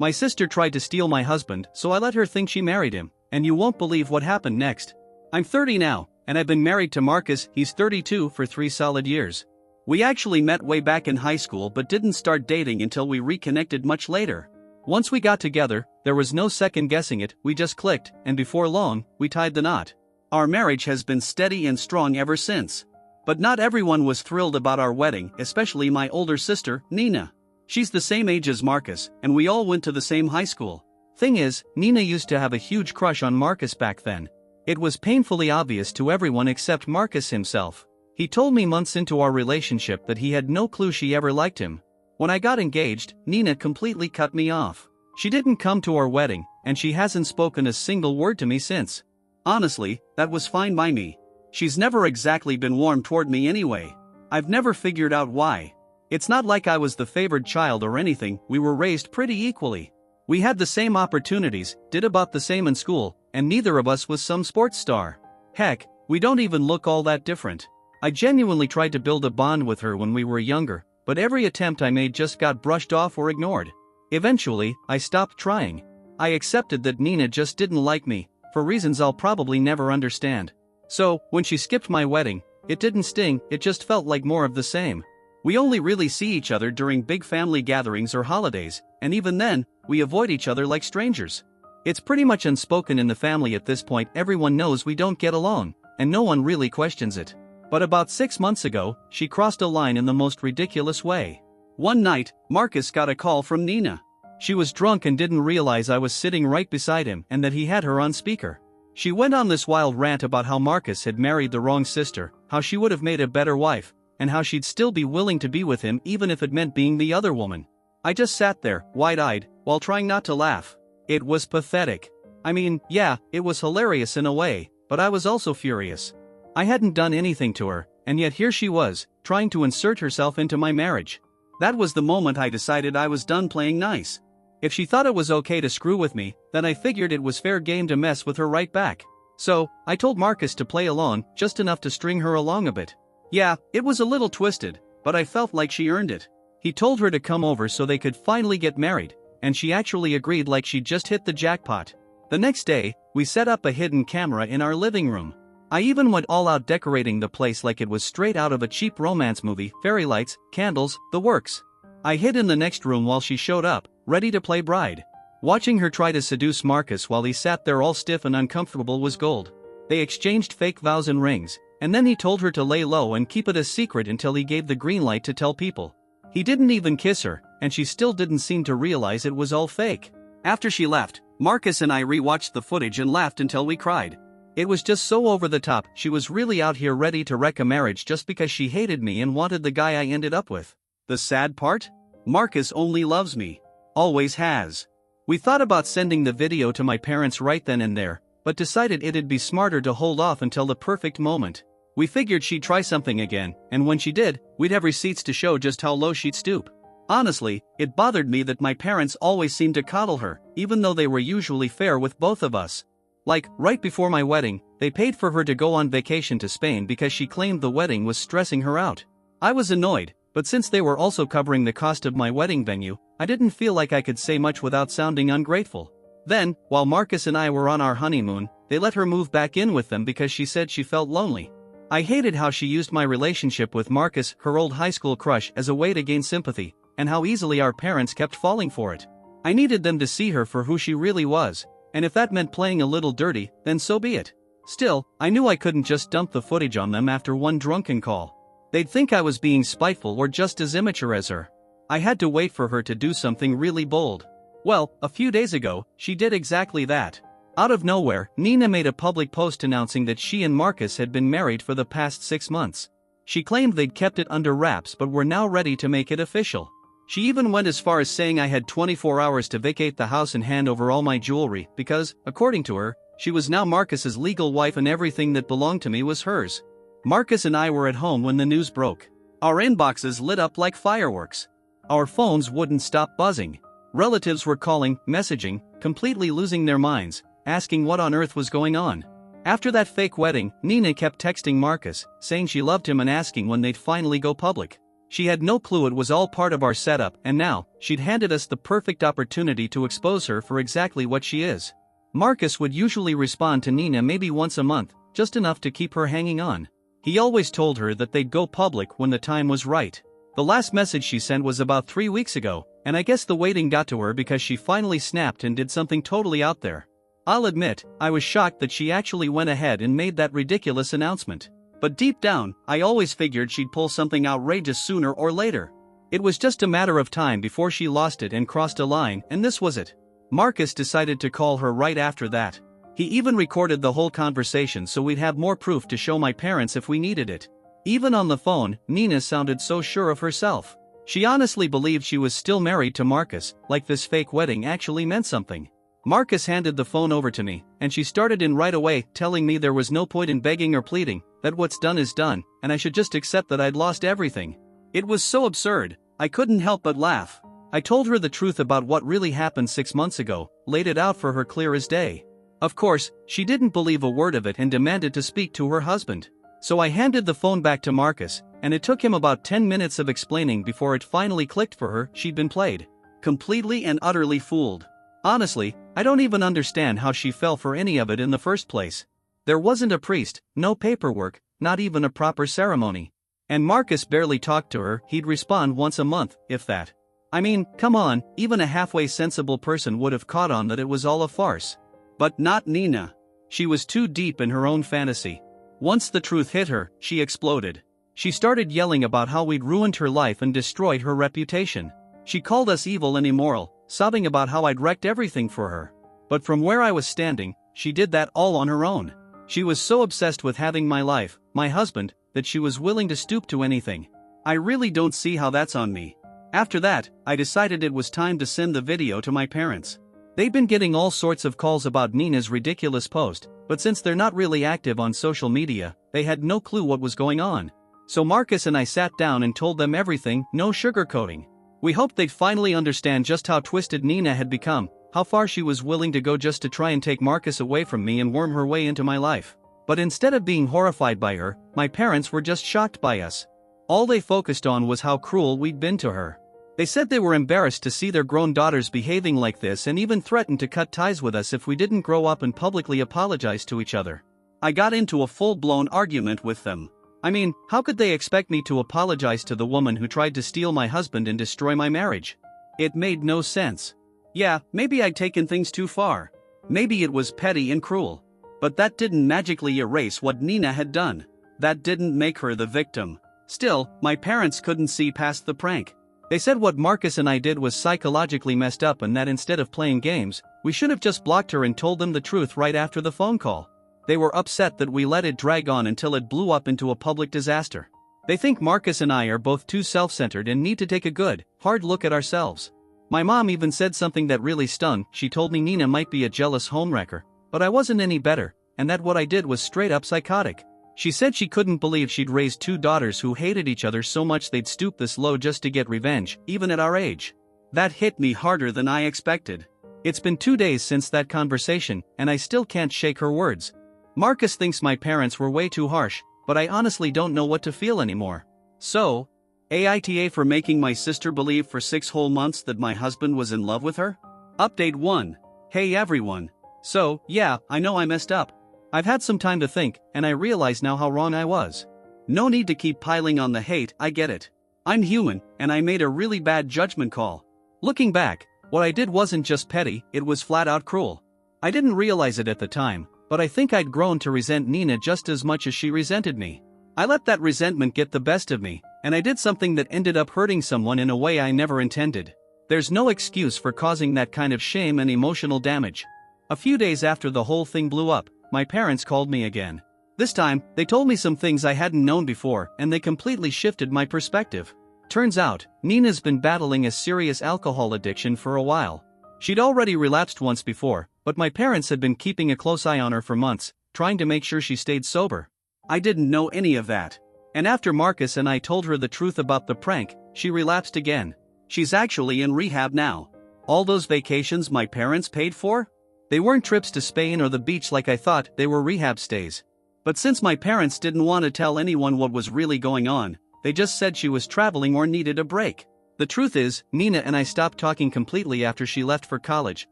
My sister tried to steal my husband, so I let her think she married him, and you won't believe what happened next. I'm 30 now, and I've been married to Marcus, he's 32, for 3 solid years. We actually met way back in high school but didn't start dating until we reconnected much later. Once we got together, there was no second guessing it, we just clicked, and before long, we tied the knot. Our marriage has been steady and strong ever since. But not everyone was thrilled about our wedding, especially my older sister, Nina. She's the same age as Marcus, and we all went to the same high school. Thing is, Nina used to have a huge crush on Marcus back then. It was painfully obvious to everyone except Marcus himself. He told me months into our relationship that he had no clue she ever liked him. When I got engaged, Nina completely cut me off. She didn't come to our wedding, and she hasn't spoken a single word to me since. Honestly, that was fine by me. She's never exactly been warm toward me anyway. I've never figured out why. It's not like I was the favored child or anything, we were raised pretty equally. We had the same opportunities, did about the same in school, and neither of us was some sports star. Heck, we don't even look all that different. I genuinely tried to build a bond with her when we were younger, but every attempt I made just got brushed off or ignored. Eventually, I stopped trying. I accepted that Nina just didn't like me, for reasons I'll probably never understand. So, when she skipped my wedding, it didn't sting, it just felt like more of the same. We only really see each other during big family gatherings or holidays, and even then, we avoid each other like strangers. It's pretty much unspoken in the family at this point, everyone knows we don't get along, and no one really questions it. But about 6 months ago, she crossed a line in the most ridiculous way. One night, Marcus got a call from Nina. She was drunk and didn't realize I was sitting right beside him and that he had her on speaker. She went on this wild rant about how Marcus had married the wrong sister, how she would have made a better wife, and how she'd still be willing to be with him even if it meant being the other woman. I just sat there, wide-eyed, while trying not to laugh. It was pathetic. I mean, yeah, it was hilarious in a way, but I was also furious. I hadn't done anything to her, and yet here she was, trying to insert herself into my marriage. That was the moment I decided I was done playing nice. If she thought it was okay to screw with me, then I figured it was fair game to mess with her right back. So, I told Marcus to play along, just enough to string her along a bit. Yeah, it was a little twisted, but I felt like she earned it. He told her to come over so they could finally get married, and she actually agreed like she'd just hit the jackpot. The next day, we set up a hidden camera in our living room. I even went all out decorating the place like it was straight out of a cheap romance movie, fairy lights, candles, the works. I hid in the next room while she showed up, ready to play bride. Watching her try to seduce Marcus while he sat there all stiff and uncomfortable was gold. They exchanged fake vows and rings, and then he told her to lay low and keep it a secret until he gave the green light to tell people. He didn't even kiss her, and she still didn't seem to realize it was all fake. After she left, Marcus and I rewatched the footage and laughed until we cried. It was just so over the top. She was really out here ready to wreck a marriage just because she hated me and wanted the guy I ended up with. The sad part? Marcus only loves me. Always has. We thought about sending the video to my parents right then and there, but decided it'd be smarter to hold off until the perfect moment. We figured she'd try something again, and when she did, we'd have receipts to show just how low she'd stoop. Honestly, it bothered me that my parents always seemed to coddle her, even though they were usually fair with both of us. Like, right before my wedding, they paid for her to go on vacation to Spain because she claimed the wedding was stressing her out. I was annoyed, but since they were also covering the cost of my wedding venue, I didn't feel like I could say much without sounding ungrateful. Then, while Marcus and I were on our honeymoon, they let her move back in with them because she said she felt lonely. I hated how she used my relationship with Marcus, her old high school crush, as a way to gain sympathy, and how easily our parents kept falling for it. I needed them to see her for who she really was, and if that meant playing a little dirty, then so be it. Still, I knew I couldn't just dump the footage on them after one drunken call. They'd think I was being spiteful or just as immature as her. I had to wait for her to do something really bold. Well, a few days ago, she did exactly that. Out of nowhere, Nina made a public post announcing that she and Marcus had been married for the past 6 months. She claimed they'd kept it under wraps but were now ready to make it official. She even went as far as saying I had 24 hours to vacate the house and hand over all my jewelry because, according to her, she was now Marcus's legal wife and everything that belonged to me was hers. Marcus and I were at home when the news broke. Our inboxes lit up like fireworks. Our phones wouldn't stop buzzing. Relatives were calling, messaging, completely losing their minds, asking what on earth was going on. After that fake wedding, Nina kept texting Marcus, saying she loved him and asking when they'd finally go public. She had no clue it was all part of our setup, and now, she'd handed us the perfect opportunity to expose her for exactly what she is. Marcus would usually respond to Nina maybe once a month, just enough to keep her hanging on. He always told her that they'd go public when the time was right. The last message she sent was about 3 weeks ago, and I guess the waiting got to her because she finally snapped and did something totally out there. I'll admit, I was shocked that she actually went ahead and made that ridiculous announcement. But deep down, I always figured she'd pull something outrageous sooner or later. It was just a matter of time before she lost it and crossed a line, and this was it. Marcus decided to call her right after that. He even recorded the whole conversation so we'd have more proof to show my parents if we needed it. Even on the phone, Nina sounded so sure of herself. She honestly believed she was still married to Marcus, like this fake wedding actually meant something. Marcus handed the phone over to me, and she started in right away, telling me there was no point in begging or pleading, that what's done is done, and I should just accept that I'd lost everything. It was so absurd, I couldn't help but laugh. I told her the truth about what really happened 6 months ago, laid it out for her clear as day. Of course, she didn't believe a word of it and demanded to speak to her husband. So I handed the phone back to Marcus, and it took him about 10 minutes of explaining before it finally clicked for her she'd been played. Completely and utterly fooled. Honestly, I don't even understand how she fell for any of it in the first place. There wasn't a priest, no paperwork, not even a proper ceremony. And Marcus barely talked to her, he'd respond once a month, if that. I mean, come on, even a halfway sensible person would have caught on that it was all a farce. But not Nina. She was too deep in her own fantasy. Once the truth hit her, she exploded. She started yelling about how we'd ruined her life and destroyed her reputation. She called us evil and immoral, sobbing about how I'd wrecked everything for her. But from where I was standing, she did that all on her own. She was so obsessed with having my life, my husband, that she was willing to stoop to anything. I really don't see how that's on me. After that, I decided it was time to send the video to my parents. They'd been getting all sorts of calls about Nina's ridiculous post, but since they're not really active on social media, they had no clue what was going on. So Marcus and I sat down and told them everything, no sugarcoating. We hoped they'd finally understand just how twisted Nina had become, how far she was willing to go just to try and take Marcus away from me and worm her way into my life. But instead of being horrified by her, my parents were just shocked by us. All they focused on was how cruel we'd been to her. They said they were embarrassed to see their grown daughters behaving like this and even threatened to cut ties with us if we didn't grow up and publicly apologize to each other. I got into a full-blown argument with them. I mean, how could they expect me to apologize to the woman who tried to steal my husband and destroy my marriage? It made no sense. Yeah, maybe I'd taken things too far. Maybe it was petty and cruel. But that didn't magically erase what Nina had done. That didn't make her the victim. Still, my parents couldn't see past the prank. They said what Marcus and I did was psychologically messed up and that instead of playing games, we should have just blocked her and told them the truth right after the phone call. They were upset that we let it drag on until it blew up into a public disaster. They think Marcus and I are both too self-centered and need to take a good, hard look at ourselves. My mom even said something that really stung. She told me Nina might be a jealous homewrecker, but I wasn't any better, and that what I did was straight up psychotic. She said she couldn't believe she'd raised two daughters who hated each other so much they'd stoop this low just to get revenge, even at our age. That hit me harder than I expected. It's been 2 days since that conversation, and I still can't shake her words. Marcus thinks my parents were way too harsh, but I honestly don't know what to feel anymore. So, AITA for making my sister believe for 6 whole months that my husband was in love with her? Update 1. Hey everyone. So, yeah, I know I messed up. I've had some time to think, and I realize now how wrong I was. No need to keep piling on the hate, I get it. I'm human, and I made a really bad judgment call. Looking back, what I did wasn't just petty, it was flat out cruel. I didn't realize it at the time, but I think I'd grown to resent Nina just as much as she resented me. I let that resentment get the best of me, and I did something that ended up hurting someone in a way I never intended. There's no excuse for causing that kind of shame and emotional damage. A few days after the whole thing blew up, my parents called me again. This time, they told me some things I hadn't known before, and they completely shifted my perspective. Turns out, Nina's been battling a serious alcohol addiction for a while. She'd already relapsed once before, but my parents had been keeping a close eye on her for months, trying to make sure she stayed sober. I didn't know any of that. And after Marcus and I told her the truth about the prank, she relapsed again. She's actually in rehab now. All those vacations my parents paid for? They weren't trips to Spain or the beach like I thought, they were rehab stays. But since my parents didn't want to tell anyone what was really going on, they just said she was traveling or needed a break. The truth is, Nina and I stopped talking completely after she left for college,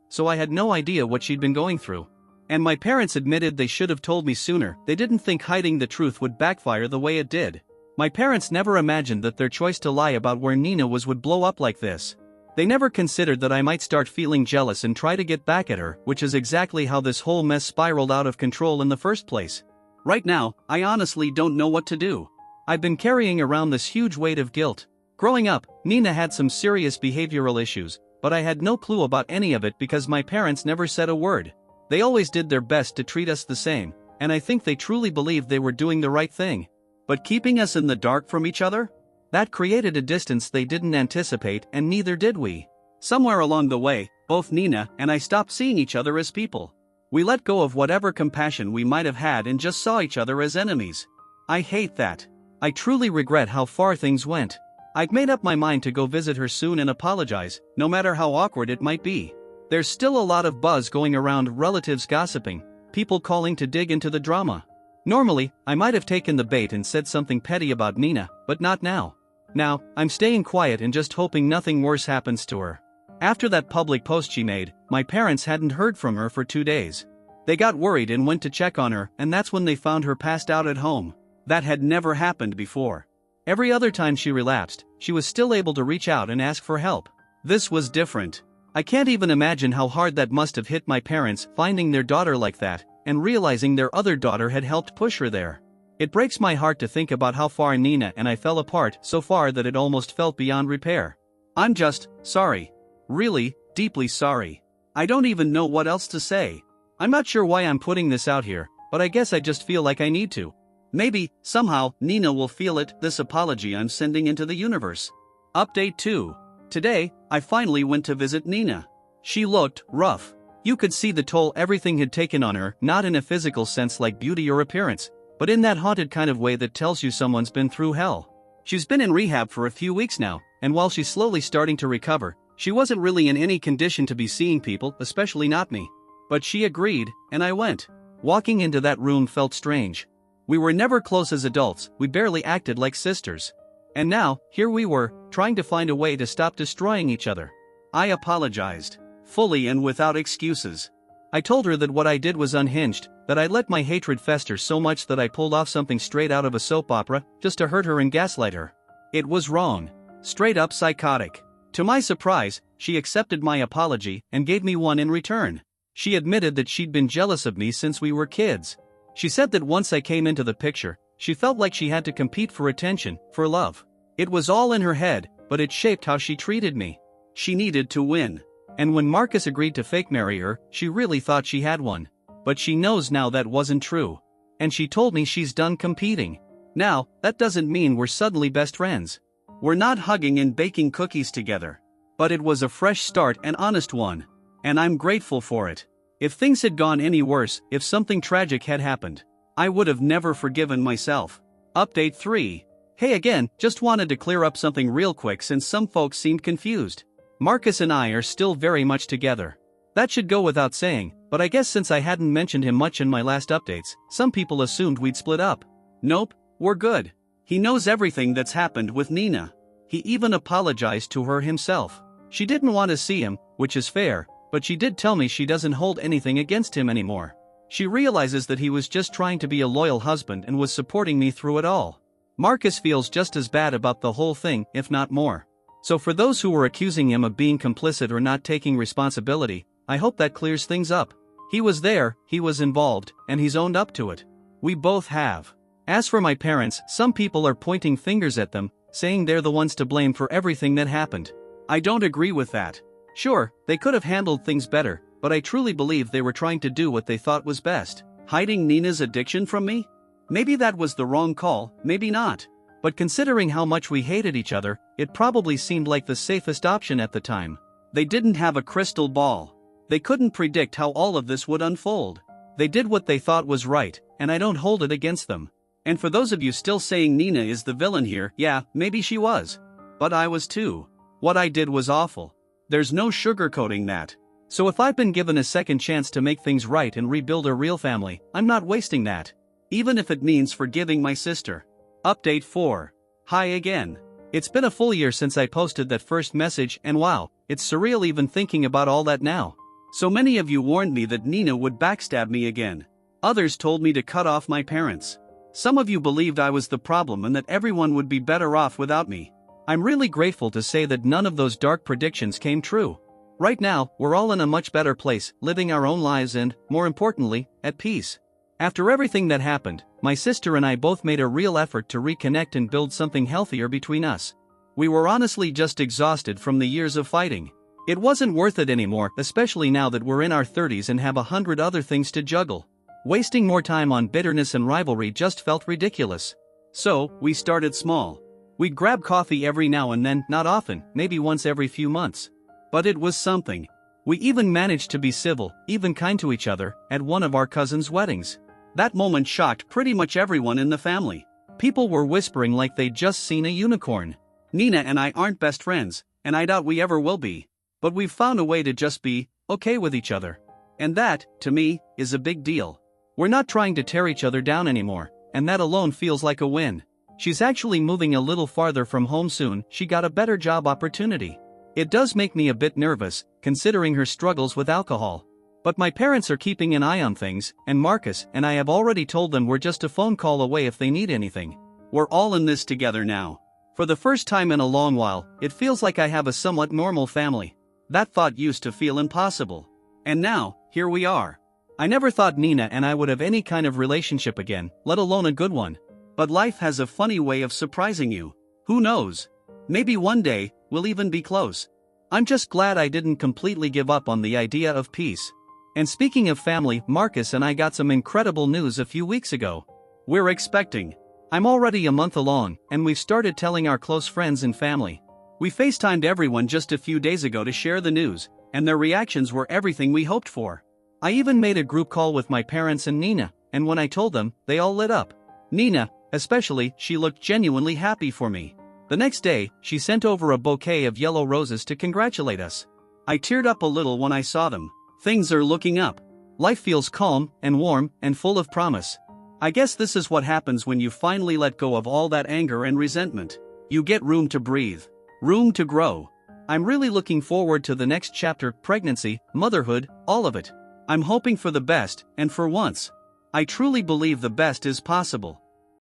so I had no idea what she'd been going through. And my parents admitted they should have told me sooner. They didn't think hiding the truth would backfire the way it did. My parents never imagined that their choice to lie about where Nina was would blow up like this. They never considered that I might start feeling jealous and try to get back at her, which is exactly how this whole mess spiraled out of control in the first place. Right now, I honestly don't know what to do. I've been carrying around this huge weight of guilt. Growing up, Nina had some serious behavioral issues, but I had no clue about any of it because my parents never said a word. They always did their best to treat us the same, and I think they truly believed they were doing the right thing. But keeping us in the dark from each other? That created a distance they didn't anticipate, and neither did we. Somewhere along the way, both Nina and I stopped seeing each other as people. We let go of whatever compassion we might have had and just saw each other as enemies. I hate that. I truly regret how far things went. I'd made up my mind to go visit her soon and apologize, no matter how awkward it might be. There's still a lot of buzz going around, relatives gossiping, people calling to dig into the drama. Normally, I might have taken the bait and said something petty about Nina, but not now. Now, I'm staying quiet and just hoping nothing worse happens to her. After that public post she made, my parents hadn't heard from her for 2 days. They got worried and went to check on her, and that's when they found her passed out at home. That had never happened before. Every other time she relapsed, she was still able to reach out and ask for help. This was different. I can't even imagine how hard that must have hit my parents, finding their daughter like that, and realizing their other daughter had helped push her there. It breaks my heart to think about how far Nina and I fell apart, so far that it almost felt beyond repair. I'm just sorry. Really, deeply sorry. I don't even know what else to say. I'm not sure why I'm putting this out here, but I guess I just feel like I need to. Maybe, somehow, Nina will feel it, this apology I'm sending into the universe. Update 2. Today, I finally went to visit Nina. She looked rough. You could see the toll everything had taken on her, not in a physical sense like beauty or appearance, but in that haunted kind of way that tells you someone's been through hell. She's been in rehab for a few weeks now, and while she's slowly starting to recover, she wasn't really in any condition to be seeing people, especially not me. But she agreed, and I went. Walking into that room felt strange. We were never close as adults, we barely acted like sisters. And now, here we were, trying to find a way to stop destroying each other. I apologized. Fully and without excuses. I told her that what I did was unhinged, that I let my hatred fester so much that I pulled off something straight out of a soap opera, just to hurt her and gaslight her. It was wrong. Straight up psychotic. To my surprise, she accepted my apology and gave me one in return. She admitted that she'd been jealous of me since we were kids. She said that once I came into the picture, she felt like she had to compete for attention, for love. It was all in her head, but it shaped how she treated me. She needed to win. And when Marcus agreed to fake marry her, she really thought she had one. But she knows now that wasn't true. And she told me she's done competing. Now, that doesn't mean we're suddenly best friends. We're not hugging and baking cookies together. But it was a fresh start, an honest one. And I'm grateful for it. If things had gone any worse, if something tragic had happened, I would have never forgiven myself. Update 3. Hey again, just wanted to clear up something real quick since some folks seemed confused. Marcus and I are still very much together. That should go without saying, but I guess since I hadn't mentioned him much in my last updates, some people assumed we'd split up. Nope, we're good. He knows everything that's happened with Nina. He even apologized to her himself. She didn't want to see him, which is fair, but she did tell me she doesn't hold anything against him anymore. She realizes that he was just trying to be a loyal husband and was supporting me through it all. Marcus feels just as bad about the whole thing, if not more. So for those who were accusing him of being complicit or not taking responsibility, I hope that clears things up. He was there, he was involved, and he's owned up to it. We both have. As for my parents, some people are pointing fingers at them, saying they're the ones to blame for everything that happened. I don't agree with that. Sure, they could have handled things better, but I truly believe they were trying to do what they thought was best. Hiding Nina's addiction from me? Maybe that was the wrong call, maybe not. But considering how much we hated each other, it probably seemed like the safest option at the time. They didn't have a crystal ball. They couldn't predict how all of this would unfold. They did what they thought was right, and I don't hold it against them. And for those of you still saying Nina is the villain here, yeah, maybe she was. But I was too. What I did was awful. There's no sugarcoating that. So if I've been given a second chance to make things right and rebuild a real family, I'm not wasting that. Even if it means forgiving my sister. Update 4. Hi again. It's been a full year since I posted that first message, and wow, it's surreal even thinking about all that now. So many of you warned me that Nina would backstab me again. Others told me to cut off my parents. Some of you believed I was the problem and that everyone would be better off without me. I'm really grateful to say that none of those dark predictions came true. Right now, we're all in a much better place, living our own lives and, more importantly, at peace. After everything that happened, my sister and I both made a real effort to reconnect and build something healthier between us. We were honestly just exhausted from the years of fighting. It wasn't worth it anymore, especially now that we're in our 30s and have 100 other things to juggle. Wasting more time on bitterness and rivalry just felt ridiculous. So, we started small. We'd grab coffee every now and then, not often, maybe once every few months. But it was something. We even managed to be civil, even kind to each other, at one of our cousins' weddings. That moment shocked pretty much everyone in the family. People were whispering like they'd just seen a unicorn. Nina and I aren't best friends, and I doubt we ever will be. But we've found a way to just be okay with each other. And that, to me, is a big deal. We're not trying to tear each other down anymore, and that alone feels like a win. She's actually moving a little farther from home soon. She got a better job opportunity. It does make me a bit nervous, considering her struggles with alcohol. But my parents are keeping an eye on things, and Marcus and I have already told them we're just a phone call away if they need anything. We're all in this together now. For the first time in a long while, it feels like I have a somewhat normal family. That thought used to feel impossible. And now, here we are. I never thought Nina and I would have any kind of relationship again, let alone a good one. But life has a funny way of surprising you. Who knows? Maybe one day, we'll even be close. I'm just glad I didn't completely give up on the idea of peace. And speaking of family, Marcus and I got some incredible news a few weeks ago. We're expecting. I'm already a month along, and we've started telling our close friends and family. We FaceTimed everyone just a few days ago to share the news, and their reactions were everything we hoped for. I even made a group call with my parents and Nina, and when I told them, they all lit up. Nina, especially, she looked genuinely happy for me. The next day, she sent over a bouquet of yellow roses to congratulate us. I teared up a little when I saw them. Things are looking up. Life feels calm and warm and full of promise. I guess this is what happens when you finally let go of all that anger and resentment. You get room to breathe. Room to grow. I'm really looking forward to the next chapter, pregnancy, motherhood, all of it. I'm hoping for the best, and for once, I truly believe the best is possible.